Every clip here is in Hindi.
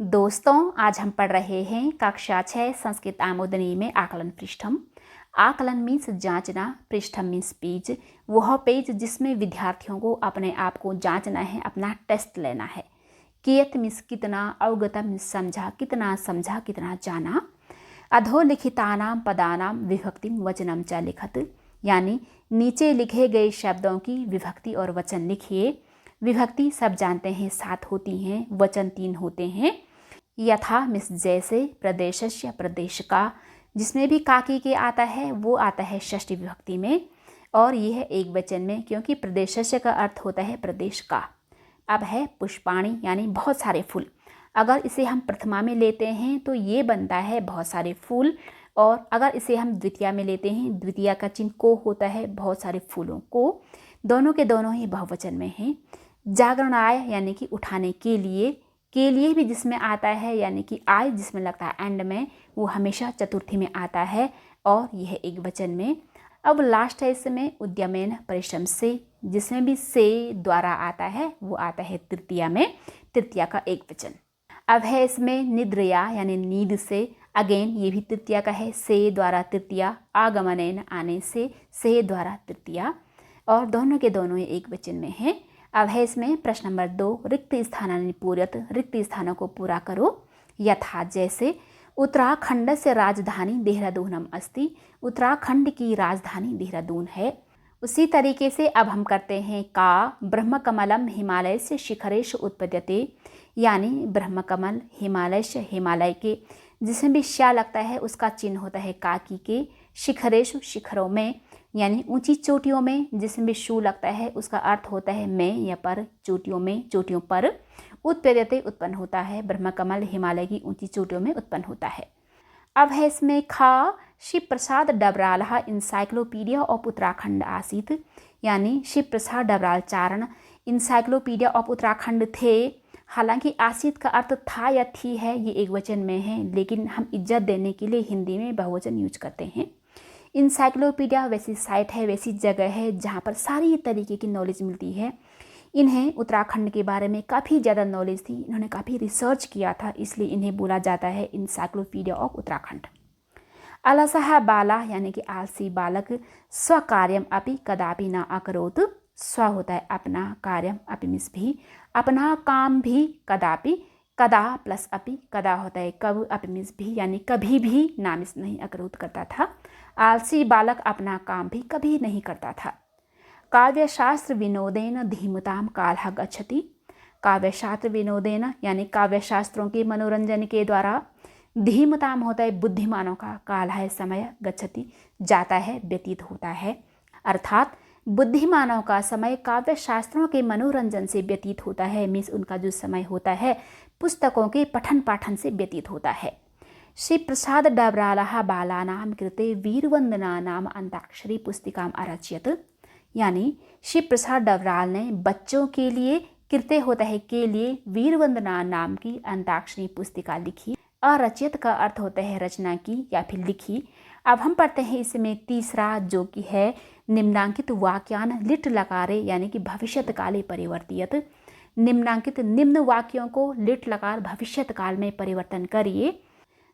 दोस्तों, आज हम पढ़ रहे हैं कक्षा 6 संस्कृत आमोदनी में आकलन पृष्ठम। आकलन मीन्स जांचना, पृष्ठम मीन्स पेज, वह पेज जिसमें विद्यार्थियों को अपने आप को जांचना है, अपना टेस्ट लेना है। कियत मीन्स कितना, अवगत मीन्स समझा, कितना जाना। अधोलिखितानाम पदानाम विभक्तिम वचनम च लिखत, यानी नीचे लिखे गए शब्दों की विभक्ति और वचन लिखिए। विभक्ति सब जानते हैं 7 होती हैं, वचन 3 होते हैं। यथा मीन्स जैसे, प्रदेशस्य प्रदेश का, जिसमें भी काकी के आता है वो आता है षष्ठी विभक्ति में, और यह है एक वचन में, क्योंकि प्रदेशस्य का अर्थ होता है प्रदेश का। अब है पुष्पाणि, यानी बहुत सारे फूल। अगर इसे हम प्रथमा में लेते हैं तो ये बनता है बहुत सारे फूल, और अगर इसे हम द्वितीया में लेते हैं, द्वितीया का चिन्ह को होता है बहुत सारे फूलों को। दोनों के दोनों ही बहुवचन में हैं। जागरणाय यानी कि उठाने के लिए भी जिसमें आता है, यानी कि आय जिसमें लगता है एंड में, वो हमेशा चतुर्थी में आता है, और यह एक वचन में। अब लास्ट है इसमें उद्यमेन परिश्रम से, जिसमें भी से द्वारा आता है वो आता है तृतीया में, तृतीया का एक वचन। अब है इसमें निद्रया यानी नींद से, अगेन ये भी तृतीया का है, से द्वारा तृतीया, आगमनेन आने से द्वारा तृतीया, और दोनों के दोनों ही एक वचन में है। अब है इसमें प्रश्न नंबर 2, रिक्त स्थानानि पूरयत, रिक्त स्थानों को पूरा करो। यथा जैसे, उत्तराखंड से राजधानी देहरादूनम अस्ति, उत्तराखंड की राजधानी देहरादून है। उसी तरीके से अब हम करते हैं का ब्रह्म कमलम हिमालय से शिखरेश उत्पद्यते, यानी ब्रह्म कमल हिमालय से, हिमालय के, जिसमें भी श्या लगता है उसका चिन्ह होता है काकी के। शिखरेश शिखरों में, यानी ऊंची चोटियों में, जिसमें भी शू लगता है उसका अर्थ होता है में या पर, चोटियों में, चोटियों पर। उत्पद्यते उत्पन्न होता है, ब्रह्म कमल हिमालय की ऊंची चोटियों में उत्पन्न होता है। अब है इसमें खा शिव प्रसाद डबराल इंसाइक्लोपीडिया ऑफ उत्तराखंड आसीत, यानी शिव प्रसाद डबराल चारण इंसाइक्लोपीडिया ऑफ उत्तराखंड थे। हालांकि आसीत का अर्थ था या थी है, ये एक वचन में है, लेकिन हम इज्जत देने के लिए हिंदी में बहुवचन यूज करते हैं। इंसाइक्लोपीडिया वैसी साइट है, वैसी जगह है जहाँ पर सारी तरीके की नॉलेज मिलती है। इन्हें उत्तराखंड के बारे में काफ़ी ज़्यादा नॉलेज थी, इन्होंने काफ़ी रिसर्च किया था, इसलिए इन्हें बोला जाता है इंसाइक्लोपीडिया ऑफ उत्तराखंड। अलसः बाला यानी कि आलसी बालक, स्वकार्यम अपि कदापि न अकरोत्, स्व होता है अपना, कार्यम अपि मीन्स भी, अपना काम भी, कदापि, कदा प्लस अपि, कदा होता है कब, अपि मीन्स भी, यानी कभी भी, ना मीन्स नहीं, अकरोत् करता था। आलसी बालक अपना काम भी कभी नहीं करता था। काव्यशास्त्र विनोदेन धीमताम कालः गच्छति, काव्यशास्त्र विनोदेन यानी काव्यशास्त्रों के मनोरंजन के द्वारा, धीमताम होता है बुद्धिमानों का, काल है समय, गच्छति जाता है, व्यतीत होता है। अर्थात बुद्धिमानों का समय काव्य शास्त्रों के मनोरंजन से व्यतीत होता है, मीन्स उनका जो समय होता है पुस्तकों के पठन पाठन से व्यतीत होता है। श्री प्रसाद डबरालः बालानां कृते वीरवंदना नाम अंताक्षरी पुस्तिकाम अरचयत, यानी श्री प्रसाद डबराल ने बच्चों के लिए, कृते होता है के लिए, वीरवंदना नाम की अंताक्षरी पुस्तिका लिखी। अरचित का अर्थ होता है रचना की या फिर लिखी। अब हम पढ़ते हैं इसमें तीसरा, जो कि है निम्नांकित वाक्यान लिट लकारे, यानी कि भविष्यत काले परिवर्तियत। निम्नांकित निम्न वाक्यों को लिट लकार भविष्यत काल में परिवर्तन करिए।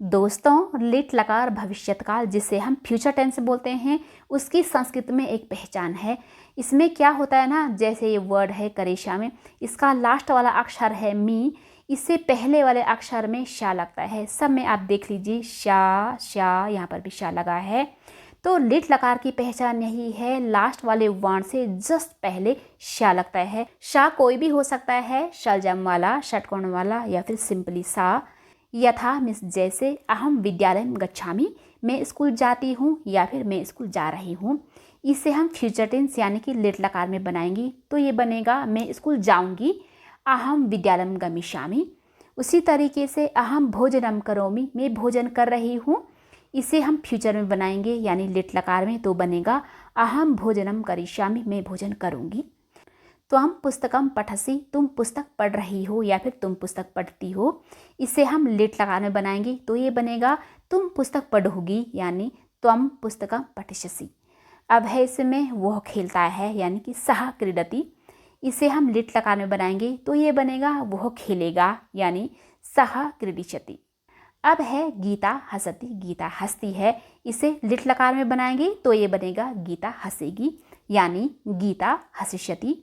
दोस्तों, लिट लकार भविष्यत काल, जिसे हम फ्यूचर टेंस बोलते हैं, उसकी संस्कृत में एक पहचान है। इसमें क्या होता है ना, जैसे ये वर्ड है करेशा में, इसका लास्ट वाला अक्षर है मी, इससे पहले वाले अक्षर में शा लगता है। सब में आप देख लीजिए, शा शा, यहाँ पर भी शा लगा है। तो लिट लकार की पहचान यही है, लास्ट वाले वर्ण से जस्ट पहले शा लगता है। शा कोई भी हो सकता है, शलजम वाला, षटकोण वाला, या फिर सिंपली सा। यथा मीन्स जैसे, अहम विद्यालय गच्छामि मैं स्कूल जाती हूँ, या फिर मैं स्कूल जा रही हूँ। इसे हम फ्यूचर टेंस यानी कि लिट लकार में बनाएंगे तो ये बनेगा मैं स्कूल जाऊँगी, अहम विद्यालयम गमिष्यामि। उसी तरीके से अहम भोजनम करोमि मैं भोजन कर रही हूँ, इसे हम फ्यूचर में बनाएंगे यानी लिट लकार में, तो बनेगा अहम भोजनम करिष्यामि मैं भोजन करूँगी। तो हम पुस्तकम पठसी तुम पुस्तक पढ़ रही हो, या फिर तुम पुस्तक पढ़ती हो, इसे हम लिट लकार में बनाएंगे तो ये बनेगा तुम पुस्तक पढ़ोगी, यानी त्वम पुस्तकम पठिष्यसि। अब है इसमें वह खेलता है, यानी कि सह क्रीडति, इसे हम लिट लकार में बनाएंगे तो ये बनेगा वह खेलेगा, यानी सः क्रीडिष्यति। अब है गीता हसति, गीता हंसती है, इसे लिट लकार में बनाएंगे तो ये बनेगा गीता हंसेगी, यानी गीता हसिष्यति।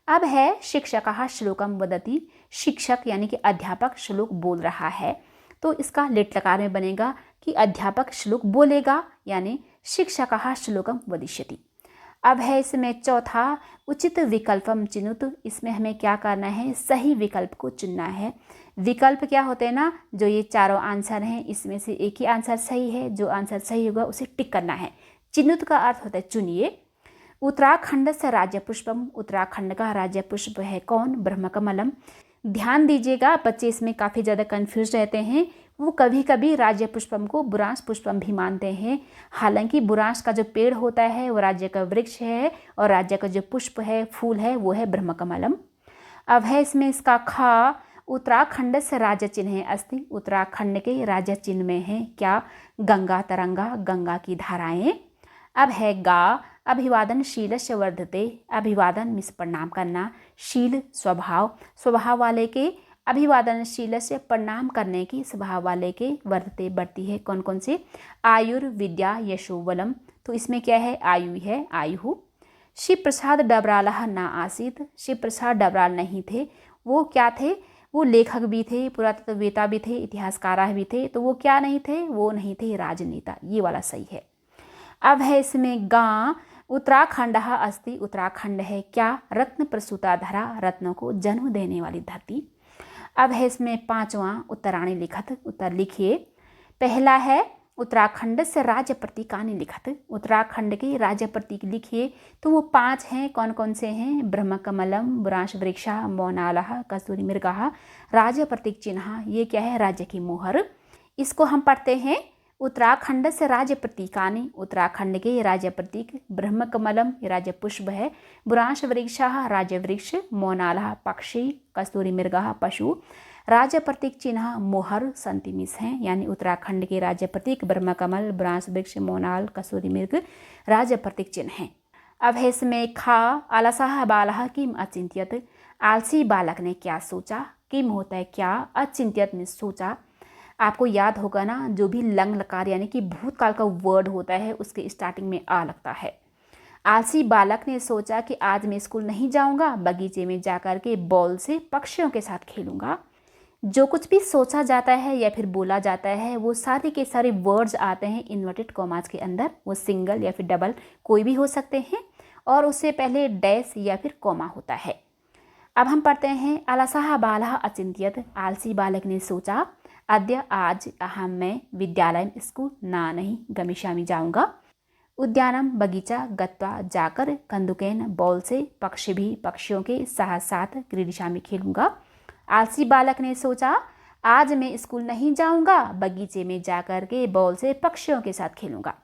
अब है शिक्षकः श्लोकम वदति, शिक्षक यानी कि अध्यापक श्लोक बोल रहा है, तो इसका लिट लकार में बनेगा कि अध्यापक श्लोक बोलेगा, यानी शिक्षकः श्लोकम वदिष्यति। अब है इसमें चौथा उचित विकल्पम चिनुत, इसमें हमें क्या करना है, सही विकल्प को चुनना है। विकल्प क्या होते हैं ना, जो ये चारों आंसर हैं इसमें से एक ही आंसर सही है, जो आंसर सही होगा उसे टिक करना है। चिनुत का अर्थ होता है चुनिए। उत्तराखंड से राज्य पुष्पम, उत्तराखंड का राज्य पुष्प है कौन, ब्रह्मकमलम। ध्यान दीजिएगा, बच्चे इसमें काफ़ी ज़्यादा कन्फ्यूज रहते हैं, वो कभी कभी राज्य पुष्पम को बुरांश पुष्पम भी मानते हैं। हालांकि बुरांश का जो पेड़ होता है वो राज्य का वृक्ष है, और राज्य का जो पुष्प है, फूल है, वो है ब्रह्मकमलम। अब है इसमें इसका खा, उत्तराखंड से राज्य चिन्ह अस्ति, उत्तराखंड के राज्य चिन्ह में है क्या, गंगा तरंगा, गंगा की धाराएं। अब है गा, अभिवादन शीलस्य वर्धते, अभिवादन मिस प्रणाम करना, शील स्वभाव, स्वभाव वाले के, अभिवादनशील से प्रणाम करने की स्वभाव वाले के, वर्धते बढ़ती है, कौन कौन से, आयुर्विद्या यशोबलम, तो इसमें क्या है, आयु है, आयु। शिव प्रसाद डबराला ना आसित, शिव प्रसाद डबराल नहीं थे, वो क्या थे, वो लेखक भी थे, पुरातत्ववेता भी थे, इतिहासकार भी थे, तो वो क्या नहीं थे, वो नहीं थे राजनेता, ये वाला सही है। अब है इसमें गा, उत्तराखंड अस्ति, उत्तराखंड है क्या, रत्न प्रसूता धरा, रत्नों को जन्म देने वाली धरती। अब है इसमें पांचवा उत्तराणी लिखत, उत्तर लिखिए। पहला है उत्तराखंड से राज्य प्रतीकानि लिखत, उत्तराखंड के राज्य प्रतीक लिखिए, तो वो 5 हैं, कौन कौन से हैं, ब्रह्मकमलम, बुरांश वृक्षा, मौनालः, कस्तूरी मृगः, राज्य प्रतीक चिन्ह, ये क्या है, राज्य की मोहर। इसको हम पढ़ते हैं, उत्तराखंड से राज्य प्रतीकानि, उत्तराखंड के राज्य प्रतीक, ब्रह्मकमलम ये राज्य पुष्प है, बुरांश वृक्षः राज्य वृक्ष, मौनालः पक्षी, कस्तूरी मृगः पशु, राज्य प्रतीक चिन्ह मोहर संतिमिस हैं, यानी उत्तराखंड के राज्य प्रतीक ब्रह्मकमल, बुरांश वृक्ष, मौनाल, कस्तूरी मृग राज्य प्रतीक चिन्ह हैं। अब है इसमें खा, अलसः बालः किम अचिंत्यत, आलसी बालक ने क्या सोचा, किम होता है क्या, अचिंत्यत ने सोचा। आपको याद होगा ना, जो भी लंग लकार यानी कि भूतकाल का वर्ड होता है उसके स्टार्टिंग में आ लगता है। आलसी बालक ने सोचा कि आज मैं स्कूल नहीं जाऊंगा, बगीचे में जाकर के बॉल से पक्षियों के साथ खेलूंगा। जो कुछ भी सोचा जाता है या फिर बोला जाता है, वो सारे के सारे वर्ड्स आते हैं इन्वर्टेड कॉमास के अंदर, वो सिंगल या फिर डबल कोई भी हो सकते हैं, और उससे पहले डैश या फिर कॉमा होता है। अब हम पढ़ते हैं, अलसः बालः अचिंत्यत, आलसी बालक ने सोचा, अद्य आज अहम मैं विद्यालय स्कूल ना नहीं गमिष्यामि जाऊंगा, उद्यानम बगीचा गत्वा जाकर, कंदुकेन बॉल से, पक्षी भी पक्षियों के साथ साथ, क्रीडिष्यामि खेलूंगा। आलसी बालक ने सोचा आज मैं स्कूल नहीं जाऊंगा, बगीचे में जाकर के बॉल से पक्षियों के साथ खेलूंगा।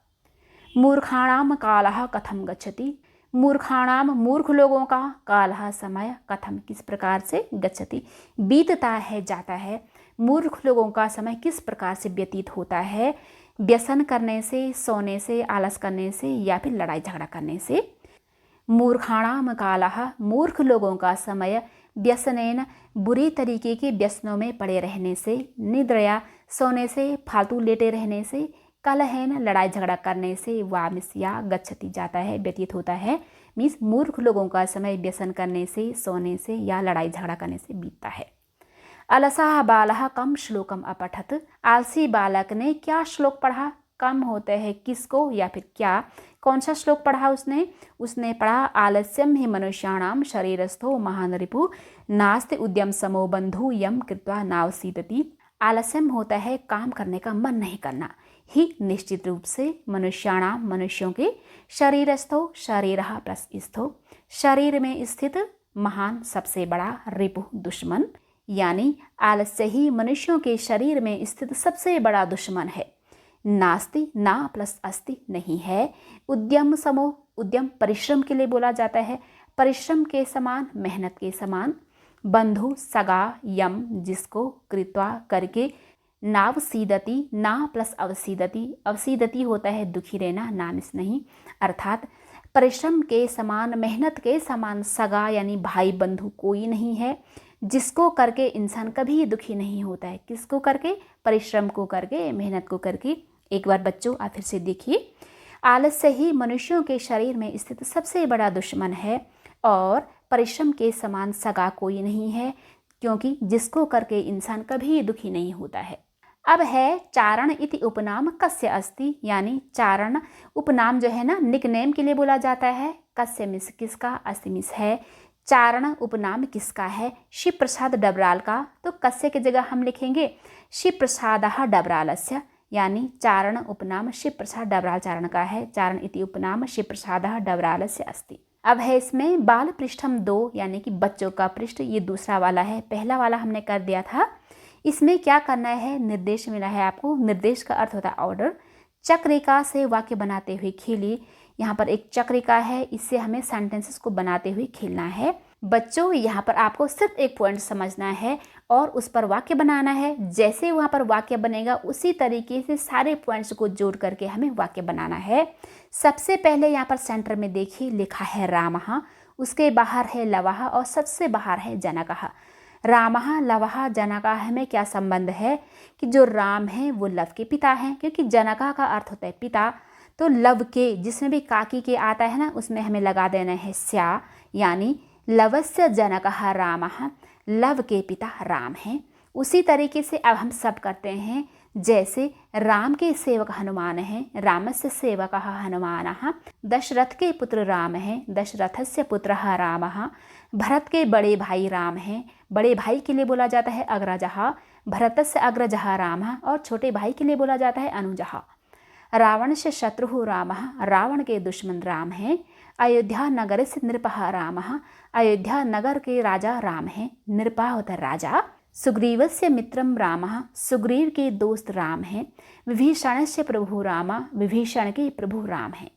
मूर्खाणाम कालः कथम गच्छति, मूर्खाणाम मूर्ख लोगों का, कालः समय, कथम किस प्रकार से, गच्छति बीतता है, जाता है। मूर्ख लोगों का समय किस प्रकार से व्यतीत होता है, व्यसन करने से, सोने से, आलस करने से, या फिर लड़ाई झगड़ा करने से। मूर्खाणाम कालः मूर्ख लोगों का समय, व्यसनेन बुरे तरीके के व्यसनों में पड़े रहने से, निद्रया सोने से, फालतू लेटे रहने से, कलहेन लड़ाई झगड़ा करने से, वामिस्या गच्छति जाता है, व्यतीत होता है। मीन्स मूर्ख लोगों का समय व्यसन करने से, सोने से या लड़ाई झगड़ा करने से बीतता है। अलसः बालः कम श्लोकम अपठत, आलसी बालक ने क्या श्लोक पढ़ा, कम होते हैं किसको या फिर क्या, कौन सा श्लोक पढ़ा उसने पढ़ा, आलस्यम ही मनुष्याणाम शरीरस्थो महान रिपु, नास्ति उद्यम समो बंधु यम कृत्वा नावसीदति। आलस्यम होता है काम करने का मन नहीं करना, ही निश्चित रूप से, मनुष्याणाम मनुष्यों के, शरीरस्थो शरीरः प्लस स्थो, शरीर में स्थित, महान सबसे बड़ा, रिपु दुश्मन, यानी आलस्य ही मनुष्यों के शरीर में स्थित सबसे बड़ा दुश्मन है। नास्ति ना प्लस अस्ति नहीं है, उद्यम समो, उद्यम परिश्रम के लिए बोला जाता है, परिश्रम के समान, मेहनत के समान, बंधु सगा, यम जिसको, कृत्वा करके, नावसीदति ना प्लस अवसीदति, अवसीदति होता है दुखी रहना, नामिस नहीं, अर्थात परिश्रम के समान, मेहनत के समान, सगा यानी भाई बंधु कोई नहीं है, जिसको करके इंसान कभी दुखी नहीं होता है। किसको करके? परिश्रम को करके, मेहनत को करके। एक बार बच्चों आप फिर से देखिए, आलस्य ही मनुष्यों के शरीर में स्थित सबसे बड़ा दुश्मन है और परिश्रम के समान सगा कोई नहीं है, क्योंकि जिसको करके इंसान कभी दुखी नहीं होता है। अब है चारण इति उपनाम कस्य अस्ति, यानी चारण उपनाम जो है ना, निकनेम के लिए बोला जाता है। कस्य मिस किसका, अस्ति मिस है। चारण उपनाम किसका है? शिव प्रसाद डबराल का। तो कस्य की जगह हम लिखेंगे शिव प्रसाद डबरालस्य, यानी चारण उपनाम शिव प्रसाद डबराल चारण का है। चारण इति उपनाम शिव प्रसाद डबरालस्य अस्ति। अब है इसमें बाल पृष्ठम 2, यानी कि बच्चों का पृष्ठ, ये दूसरा वाला है। पहला वाला हमने कर दिया था। इसमें क्या करना है? निर्देश मिला है आपको। निर्देश का अर्थ होता है ऑर्डर। चक्रिका से वाक्य बनाते हुए खेलिए। यहाँ पर एक चक्रिका है, इससे हमें सेंटेंसेस को बनाते हुए खेलना है। बच्चों यहाँ पर आपको सिर्फ एक पॉइंट समझना है और उस पर वाक्य बनाना है। जैसे वहाँ पर वाक्य बनेगा उसी तरीके से सारे पॉइंट्स को जोड़ करके हमें वाक्य बनाना है। सबसे पहले यहाँ पर सेंटर में देखिए लिखा है रामः, उसके बाहर है लवः और सबसे बाहर है जनकः। रामः लवः जनकः में क्या संबंध है कि जो राम है वो लव के पिता हैं, क्योंकि जनका का अर्थ होता है पिता। तो लव के, जिसमें भी काकी के आता है ना, उसमें हमें लगा देना है स्या, यानी लवस्य जनकः रामः, लव के पिता राम हैं। उसी तरीके से अब हम सब करते हैं। जैसे राम के सेवक हनुमान हैं, रामस्य सेवकः हनुमानः। दशरथ के पुत्र राम हैं, दशरथस्य पुत्रः रामः। भरत के बड़े भाई राम हैं, बड़े भाई के लिए बोला जाता है अग्रजः, भरतस्य अग्रजः रामः। और छोटे भाई के लिए बोला जाता है अनुजः। रावण से शत्रुः रामः, रावण के दुश्मन राम हैं। अयोध्या नगर से नृपः रामः, अयोध्या नगर के राजा राम हैं। नृपः होता है राजा। सुग्रीवस्य मित्रम रामः, सुग्रीव के दोस्त राम हैं। विभीषणस्य प्रभु राम, विभीषण के प्रभु राम हैं।